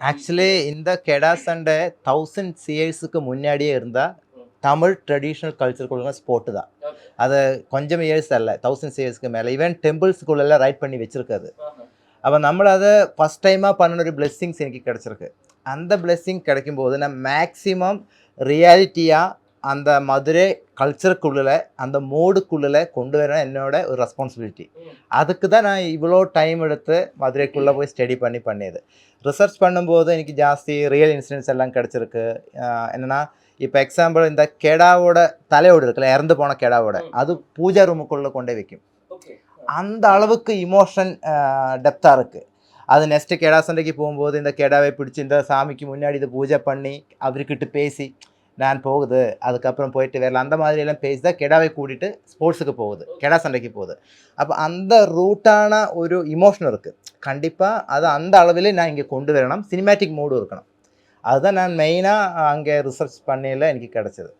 Actually இந்த கெடா சண்டை 1000 இயர்ஸுக்கு முன்னாடியே இருந்தால் தமிழ் ட்ரெடிஷ்னல் கல்ச்சருக்குள்ள ஸ்போர்ட்டு தான். அது கொஞ்சம் இயர்ஸ் அல்ல, 1000 இயர்ஸ்க்கு மேலே ஈவன் டெம்பிள்ஸ்குள்ளெல்லாம் ரைட் பண்ணி வச்சுருக்காது. அப்போ നമ്മൾ அதை ஃபஸ்ட் டைமாக பண்ணின ஒரு பிளெஸ்ஸிங்ஸ் எனக்கு கிடச்சிருக்கு. அந்த பிளெஸ்ஸிங் கிடைக்கும்போது நான் மேக்ஸிமம் ரியாலிட்டியாக அந்த மதுரை கல்ச்சருக்குள்ள அந்த மோடுக்குள்ள கொண்டு வர என்னோட ஒரு ரெஸ்பான்சிபிலிட்டி. அதுக்கு தான் நான் இவ்வளோ டைம் எடுத்து மதுரைக்குள்ளே போய் ஸ்டடி பண்ணியது. ரிசர்ச் பண்ணும்போது எனக்கு ஜாஸ்தி ரியல் இன்சிடென்ட்ஸ் எல்லாம் கிடச்சிருக்கு. என்னென்னா இப்போ எக்ஸாம்பிள் இந்த கெடாவோட தலையோடு இருக்குல்ல, இறந்து போன கெடாவோட அது பூஜா ரூமுக்குள்ளே கொண்டே வைக்கும். அந்த அளவுக்கு இமோஷன் டெப்த்தாக இருக்குது. அது நெக்ஸ்ட்டு கெடா சண்டைக்கு போகும்போது இந்த கெடாவை பிடிச்சி இந்த சாமிக்கு முன்னாடி இதை பூஜை பண்ணி அவர்கிட்ட பேசி நான் போகுது, அதுக்கப்புறம் போயிட்டு வரல, அந்த மாதிரியெல்லாம் பேசி தான் கெடாவை கூட்டிகிட்டு ஸ்போர்ட்ஸுக்கு போகுது, கெடா சண்டைக்கு போகுது. அப்போ அந்த ரூட்டான ஒரு இமோஷன் இருக்குது. கண்டிப்பாக அது அந்த அளவில் நான் இங்கே கொண்டு வரணும். சினிமேட்டிக் மூடும் இருக்கணும். அதுதான் நான் மெயினாக அங்கே ரிசர்ச் பண்ணையில் எனக்கு கிடச்சிது.